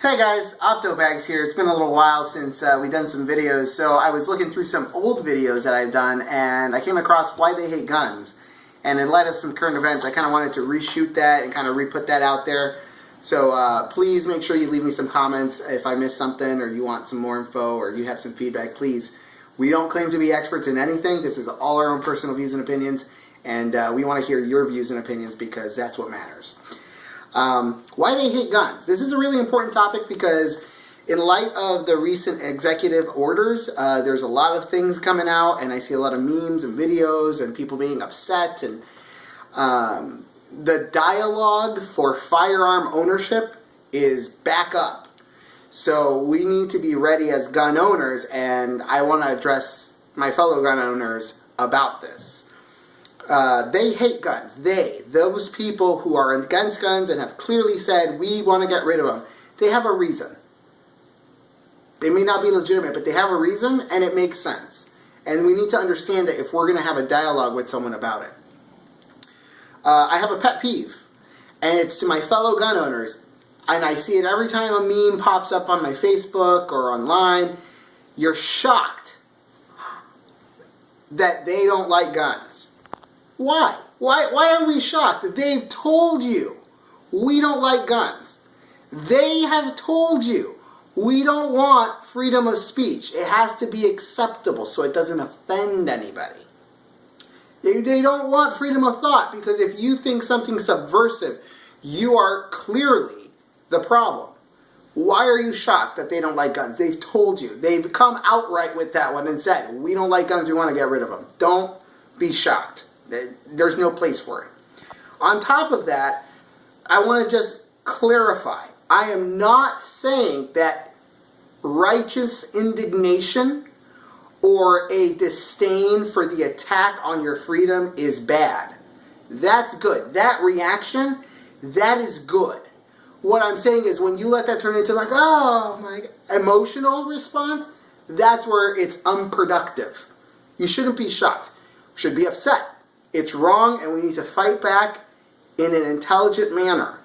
Hey guys, OptoBags here. It's been a little while since we've done some videos, so I was looking through some old videos that I've done and I came across why they hate guns. And in light of some current events, I kind of wanted to reshoot that and kind of re-put that out there. So please make sure you leave me some comments if I missed something or you want some more info or you have some feedback, please. We don't claim to be experts in anything. This is all our own personal views and opinions, and we want to hear your views and opinions because that's what matters. Why they hate guns. This is a really important topic because in light of the recent executive orders, there's a lot of things coming out and I see a lot of memes and videos and people being upset, and the dialogue for firearm ownership is back up. So we need to be ready as gun owners, and I want to address my fellow gun owners about this. They hate guns. Those people who are against guns and have clearly said, we want to get rid of them, they have a reason. They may not be legitimate, but they have a reason, and it makes sense. And we need to understand that if we're going to have a dialogue with someone about it. I have a pet peeve, and it's to my fellow gun owners, and I see it every time a meme pops up on my Facebook or online. You're shocked that they don't like guns. Why? Why are we shocked that they've told you we don't like guns? They have told you we don't want freedom of speech. It has to be acceptable so it doesn't offend anybody. They don't want freedom of thought because if you think something's subversive, you are clearly the problem. Why are you shocked that they don't like guns? They've told you. They've come outright with that one and said, we don't like guns, we want to get rid of them. Don't be shocked. There's no place for it. On top of that, I want to just clarify. I am not saying that righteous indignation or a disdain for the attack on your freedom is bad. That's good. That reaction, that is good. What I'm saying is when you let that turn into like, oh my, emotional response, that's where it's unproductive. You shouldn't be shocked. You should be upset. It's wrong and we need to fight back in an intelligent manner.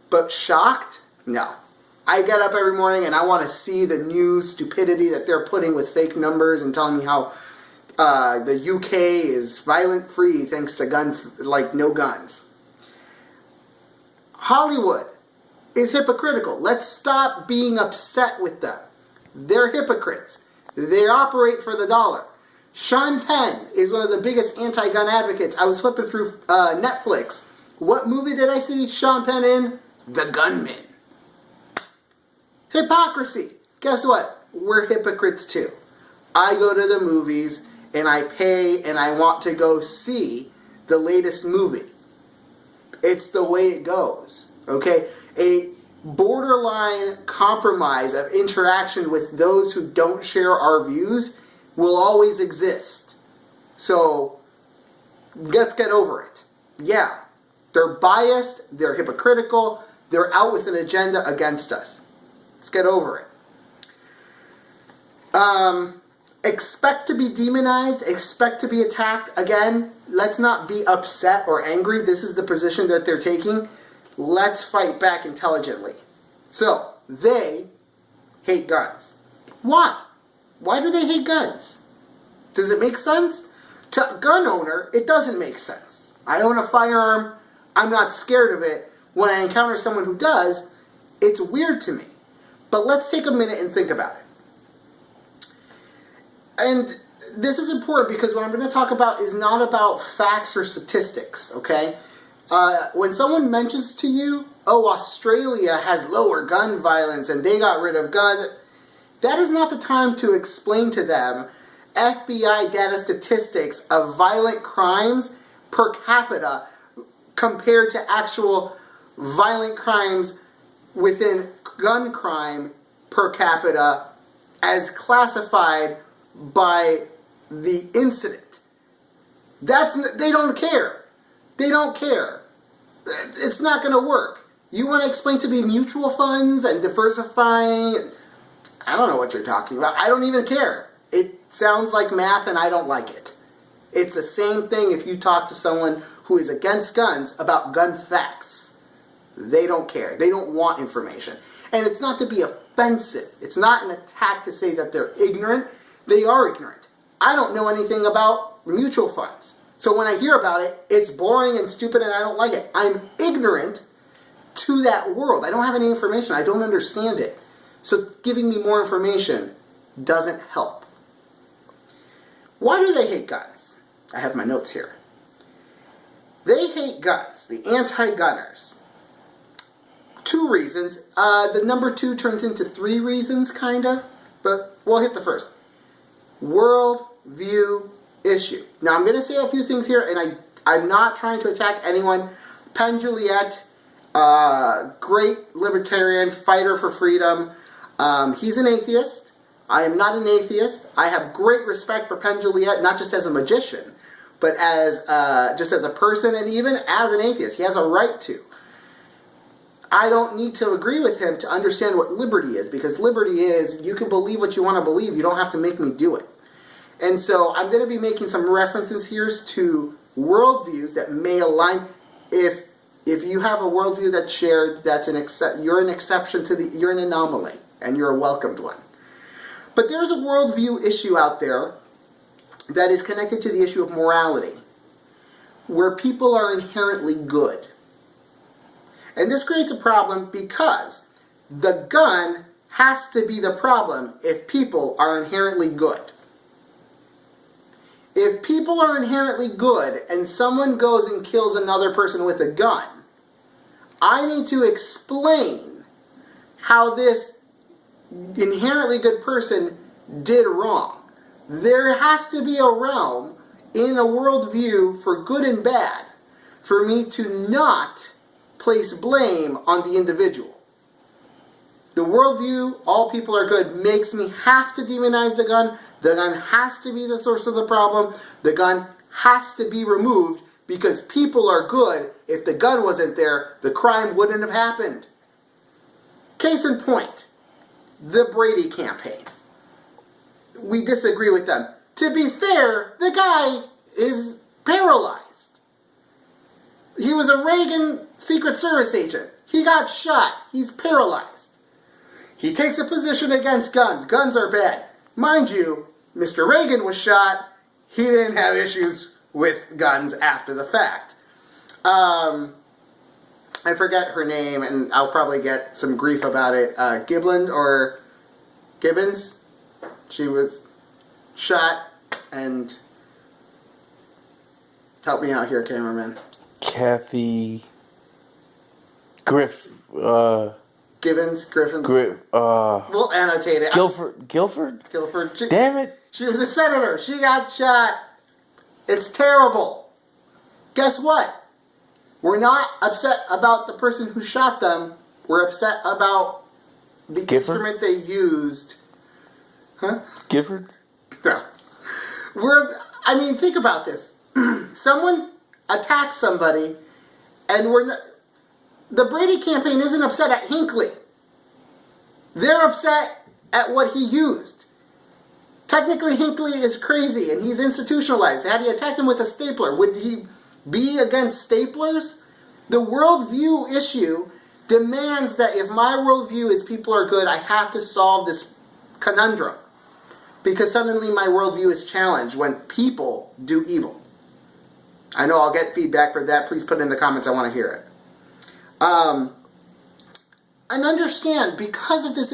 But shocked? No. I get up every morning and I want to see the new stupidity that they're putting with fake numbers and telling me how the UK is violent free thanks to no guns. Hollywood is hypocritical. Let's stop being upset with them. They're hypocrites. They operate for the dollar. Sean Penn is one of the biggest anti-gun advocates. I was flipping through Netflix. What movie did I see Sean Penn in? The Gunman. Hypocrisy. Guess what? We're hypocrites too. I go to the movies and I pay and I want to go see the latest movie. It's the way it goes. Okay? A borderline compromise of interaction with those who don't share our views will always exist. So, let's get over it. Yeah, they're biased, they're hypocritical, they're out with an agenda against us. Let's get over it. Expect to be demonized, expect to be attacked. Again, let's not be upset or angry. This is the position that they're taking. Let's fight back intelligently. So, they hate guns. Why? Why do they hate guns? Does it make sense? To a gun owner, it doesn't make sense. I own a firearm. I'm not scared of it. When I encounter someone who does, it's weird to me. But let's take a minute and think about it. And this is important because what I'm going to talk about is not about facts or statistics, okay? When someone mentions to you, oh, Australia has lower gun violence and they got rid of guns, that is not the time to explain to them FBI data statistics of violent crimes per capita compared to actual violent crimes within gun crime per capita as classified by the incident. They don't care. They don't care. It's not going to work. You want to explain to me mutual funds and diversifying? I don't know what you're talking about. I don't even care. It sounds like math and I don't like it. It's the same thing if you talk to someone who is against guns about gun facts. They don't care. They don't want information. And it's not to be offensive. It's not an attack to say that they're ignorant. They are ignorant. I don't know anything about mutual funds. So when I hear about it, it's boring and stupid and I don't like it. I'm ignorant to that world. I don't have any information. I don't understand it. So giving me more information doesn't help. Why do they hate guns? I have my notes here. They hate guns, the anti-gunners. 2 reasons. The number 2 turns into 3 reasons, kind of. But we'll hit the first. World view issue. Now, I'm going to say a few things here, and I'm not trying to attack anyone. Penn Jillette, great libertarian, fighter for freedom. He's an atheist. I am not an atheist. I have great respect for Penn Jillette, not just as a magician, but as just as a person, and even as an atheist. He has a right to. I don't need to agree with him to understand what liberty is, because liberty is you can believe what you want to believe. You don't have to make me do it. And so I'm going to be making some references here to worldviews that may align. If you have a worldview that's shared, you're an exception to you're an anomaly, and you're a welcomed one. But there's a worldview issue out there that is connected to the issue of morality, where people are inherently good. And this creates a problem because the gun has to be the problem if people are inherently good. If people are inherently good and someone goes and kills another person with a gun, I need to explain how this inherently good person did wrong. There has to be a realm in a worldview for good and bad for me to not place blame on the individual. The worldview, all people are good, makes me have to demonize the gun. The gun has to be the source of the problem. The gun has to be removed because people are good. If the gun wasn't there, the crime wouldn't have happened. Case in point, the Brady campaign. We disagree with them. To be fair, the guy is paralyzed. He was a Reagan Secret Service agent. He got shot. He's paralyzed. He takes a position against guns. Guns are bad. Mind you, Mr. Reagan was shot. He didn't have issues with guns after the fact. I forget her name, and I'll probably get some grief about it. Gibbons. She was shot, and help me out here, cameraman. Kathy Griffin. We'll annotate it. Guilford? Damn it. She was a senator. She got shot. It's terrible. Guess what? We're not upset about the person who shot them. We're upset about the instrument they used. Huh? Gifford? No. Think about this. Someone attacks somebody, and the Brady campaign isn't upset at Hinckley. They're upset at what he used. Technically, Hinckley is crazy, and he's institutionalized. Had he attacked him with a stapler, would he be against staplers? The worldview issue demands that if my worldview is people are good, I have to solve this conundrum. Because suddenly my worldview is challenged when people do evil. I know I'll get feedback for that. Please put it in the comments. I want to hear it. And understand, because of this,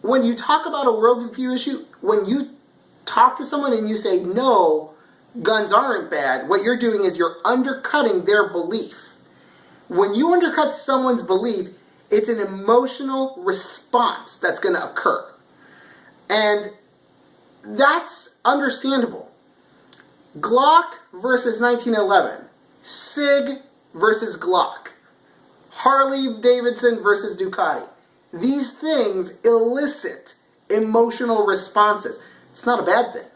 when you talk about a worldview issue, when you talk to someone and you say, no, guns aren't bad, what you're doing is you're undercutting their belief. When you undercut someone's belief, it's an emotional response that's going to occur. And that's understandable. Glock versus 1911. SIG versus Glock. Harley Davidson versus Ducati. These things elicit emotional responses. It's not a bad thing.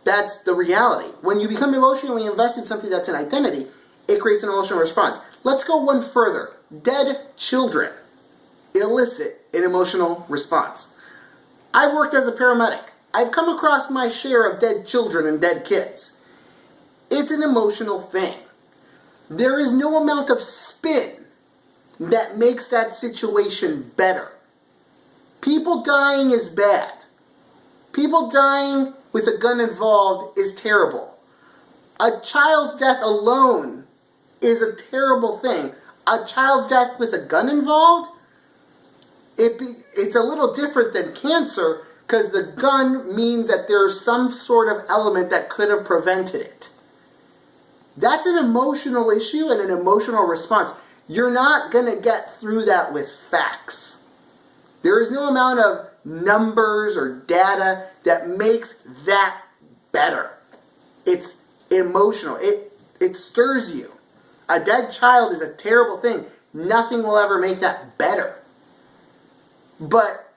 That's the reality. When you become emotionally invested in something that's an identity, it creates an emotional response. Let's go one further. Dead children elicit an emotional response. I've worked as a paramedic. I've come across my share of dead children and dead kids. It's an emotional thing. There is no amount of spin that makes that situation better. People dying is bad. People dying with a gun involved is terrible. A child's death alone is a terrible thing. A child's death with a gun involved, it's a little different than cancer because the gun means that there's some sort of element that could have prevented it. That's an emotional issue and an emotional response. You're not going to get through that with facts. There is no amount of numbers or data that makes that better. It's emotional. It stirs you. A dead child is a terrible thing. Nothing will ever make that better. But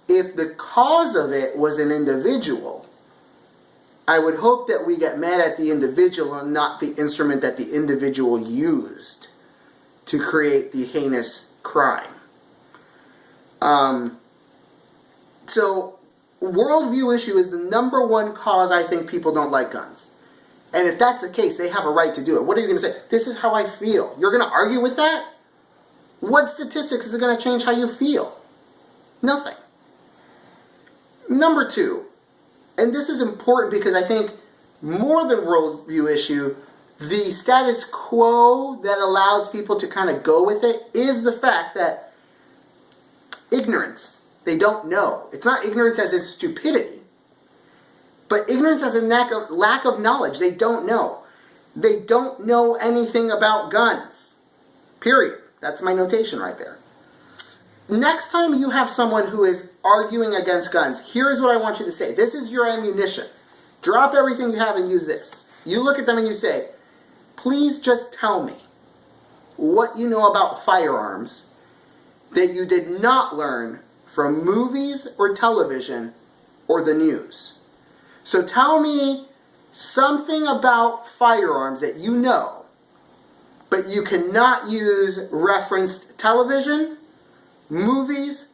if the cause of it was an individual, I would hope that we get mad at the individual and not the instrument that the individual used to create the heinous crime. So, worldview issue is the number one cause I think people don't like guns. And if that's the case, they have a right to do it. What are you going to say? This is how I feel. You're going to argue with that? What statistics is going to change how you feel? Nothing. Number two, and this is important because I think more than worldview issue, the status quo that allows people to kind of go with it is the fact that ignorance, they don't know. It's not ignorance as in stupidity, but ignorance as a lack of knowledge. They don't know. They don't know anything about guns. Period. That's my notation right there. Next time you have someone who is arguing against guns, here is what I want you to say. This is your ammunition. Drop everything you have and use this. You look at them and you say, please just tell me what you know about firearms that you did not learn from movies or television or the news. So tell me something about firearms that you know, but you cannot use referenced television, movies,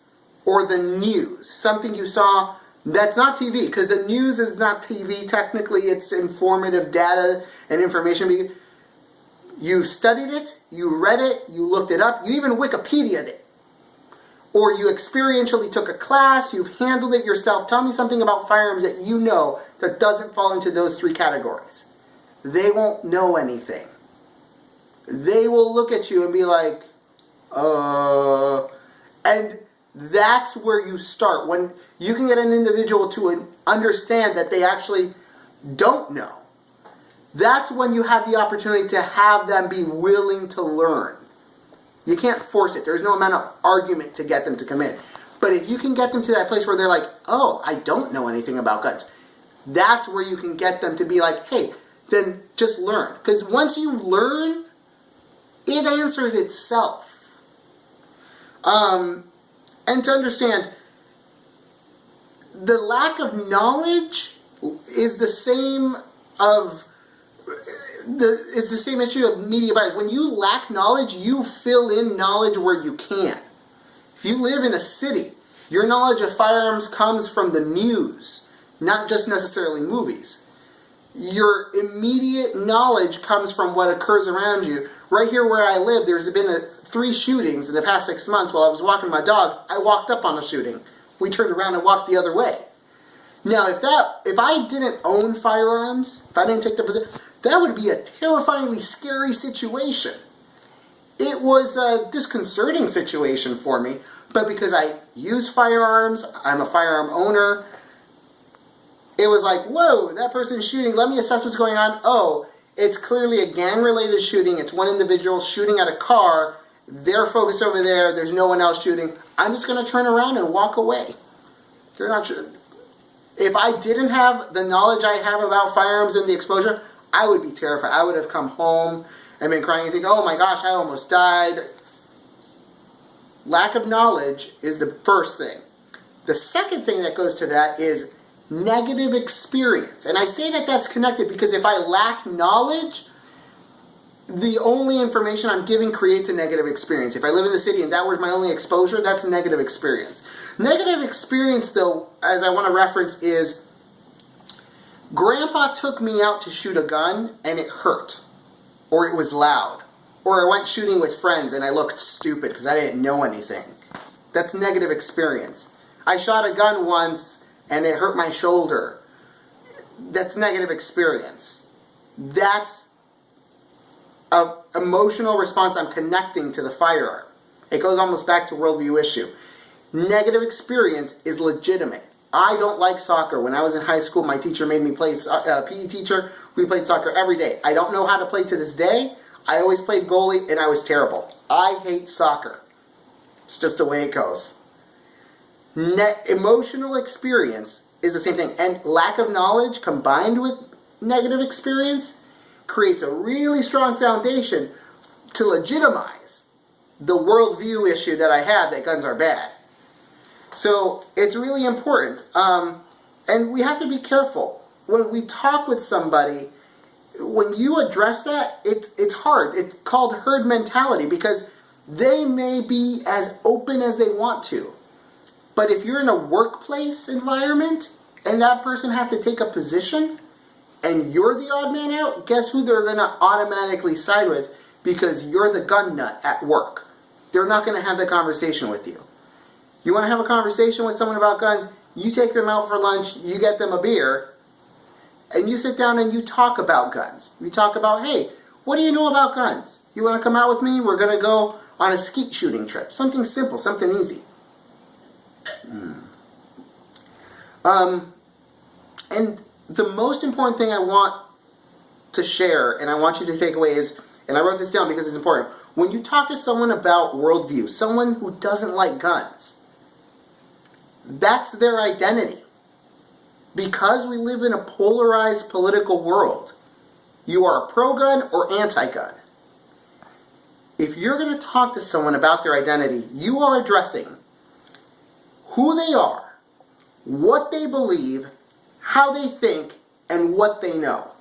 or the news. Something you saw that's not TV, because the news is not TV. Technically, it's informative data and information. You studied it, you read it, you looked it up, you even Wikipedia'd it. Or you experientially took a class, you've handled it yourself. Tell me something about firearms that you know that doesn't fall into those three categories. They won't know anything. They will look at you and be like, and that's where you start. When you can get an individual to understand that they actually don't know, that's when you have the opportunity to have them be willing to learn. You can't force it. There's no amount of argument to get them to come in. But if you can get them to that place where they're like, oh, I don't know anything about guns, that's where you can get them to be like, hey, then just learn. Because once you learn, it answers itself. And to understand, the lack of knowledge is the same it's the same issue of media bias. When you lack knowledge, you fill in knowledge where you can. If you live in a city, your knowledge of firearms comes from the news, not just necessarily movies. Your immediate knowledge comes from what occurs around you. Right here where I live, there's been 3 shootings in the past 6 months. While I was walking my dog, I walked up on a shooting. We turned around and walked the other way. Now, if I didn't own firearms, if I didn't take the position, that would be a terrifyingly scary situation. It was a disconcerting situation for me, but because I use firearms, I'm a firearm owner, it was like, whoa, that person's shooting, let me assess what's going on. Oh, it's clearly a gang-related shooting, it's one individual shooting at a car, they're focused over there, there's no one else shooting, I'm just going to turn around and walk away. They're not sure. If I didn't have the knowledge I have about firearms and the exposure, I would be terrified. I would have come home and been crying and think, oh my gosh, I almost died. Lack of knowledge is the first thing. The second thing that goes to that is negative experience. And I say that that's connected because if I lack knowledge, the only information I'm giving creates a negative experience. If I live in the city and that was my only exposure, that's a negative experience. Negative experience, though, as I want to reference, is Grandpa took me out to shoot a gun and it hurt. Or it was loud. Or I went shooting with friends and I looked stupid because I didn't know anything. That's negative experience. I shot a gun once and it hurt my shoulder. That's negative experience. That's an emotional response I'm connecting to the firearm. It goes almost back to worldview issue. Negative experience is legitimate. I don't like soccer. When I was in high school, my teacher made me play, PE teacher, we played soccer every day. I don't know how to play to this day. I always played goalie and I was terrible. I hate soccer. It's just the way it goes. Emotional experience is the same thing. And lack of knowledge combined with negative experience creates a really strong foundation to legitimize the worldview issue that I have that guns are bad. So it's really important. And we have to be careful. When we talk with somebody, when you address that, it's hard. It's called herd mentality because they may be as open as they want to. But if you're in a workplace environment and that person has to take a position and you're the odd man out, guess who they're going to automatically side with because you're the gun nut at work. They're not going to have the conversation with you. You want to have a conversation with someone about guns, you take them out for lunch, you get them a beer, and you sit down and you talk about guns. You talk about, hey, what do you know about guns? You want to come out with me? We're going to go on a skeet shooting trip. Something simple, something easy. And the most important thing I want to share, and I want you to take away is, and I wrote this down because it's important, when you talk to someone about worldview, someone who doesn't like guns, that's their identity. Because we live in a polarized political world, you are pro-gun or anti-gun. If you're going to talk to someone about their identity, you are addressing who they are, what they believe, how they think, and what they know.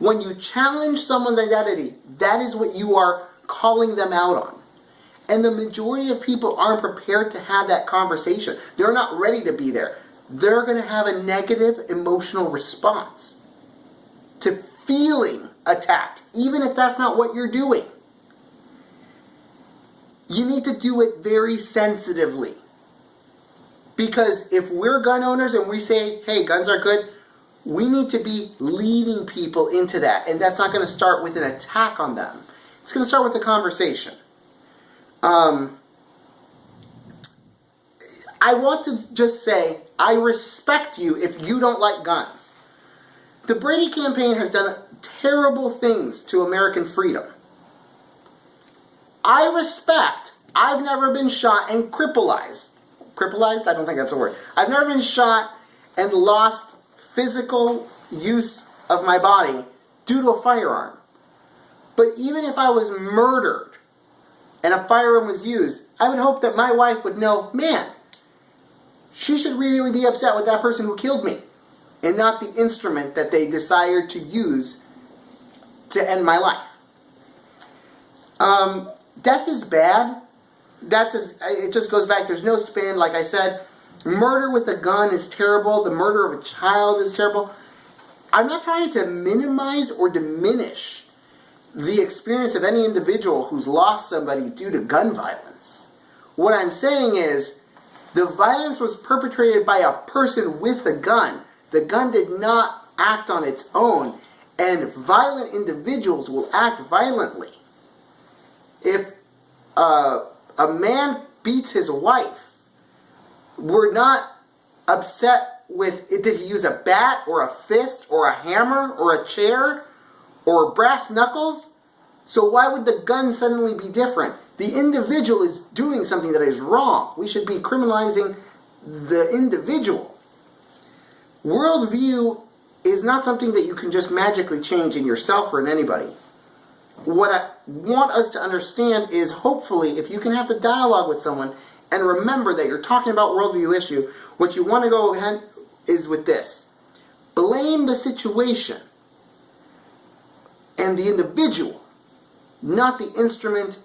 When you challenge someone's identity, that is what you are calling them out on. And the majority of people aren't prepared to have that conversation. They're not ready to be there. They're going to have a negative emotional response to feeling attacked, even if that's not what you're doing. You need to do it very sensitively. Because if we're gun owners and we say, hey, guns are good, we need to be leading people into that. And that's not going to start with an attack on them. It's going to start with a conversation. I want to just say, I respect you if you don't like guns. The Brady campaign has done terrible things to American freedom. I respect, I've never been shot and crippleized. Crippleized? I don't think that's a word. I've never been shot and lost physical use of my body due to a firearm. But even if I was murdered and a firearm was used, I would hope that my wife would know, man, she should really be upset with that person who killed me and not the instrument that they desired to use to end my life. Death is bad. It just goes back. There's no spin. Like I said, murder with a gun is terrible. The murder of a child is terrible. I'm not trying to minimize or diminish the experience of any individual who's lost somebody due to gun violence. What I'm saying is the violence was perpetrated by a person with a gun. The gun did not act on its own, and violent individuals will act violently. If a man beats his wife, we're not upset with, did he use a bat or a fist or a hammer or a chair or brass knuckles? So why would the gun suddenly be different? The individual is doing something that is wrong. We should be criminalizing the individual. Worldview is not something that you can just magically change in yourself or in anybody. What I want us to understand is, hopefully, if you can have the dialogue with someone and remember that you're talking about worldview issue, what you want to go ahead is with this. Blame the situation and the individual, not the instrument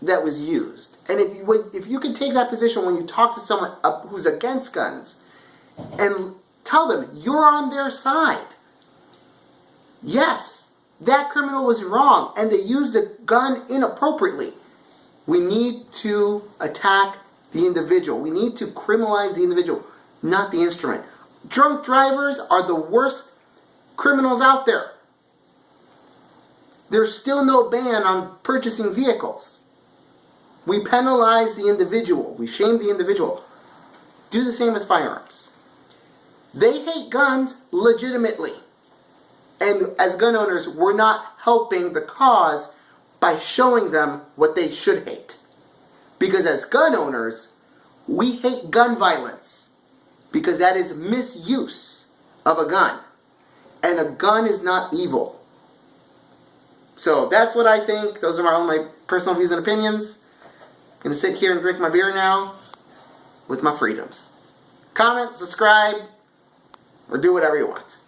that was used. And if you can take that position when you talk to someone who's against guns and tell them you're on their side. Yes, That criminal was wrong and they used a gun inappropriately. We need to attack the individual. We need to criminalize the individual, not the instrument. Drunk drivers are the worst criminals out there. There's still no ban on purchasing vehicles. We penalize the individual. We shame the individual. Do the same with firearms. They hate guns legitimately. And as gun owners, we're not helping the cause by showing them what they should hate. Because as gun owners, we hate gun violence. Because that is misuse of a gun. And a gun is not evil. So that's what I think. Those are all my personal views and opinions. I'm going to sit here and drink my beer now with my freedoms. Comment, subscribe, or do whatever you want.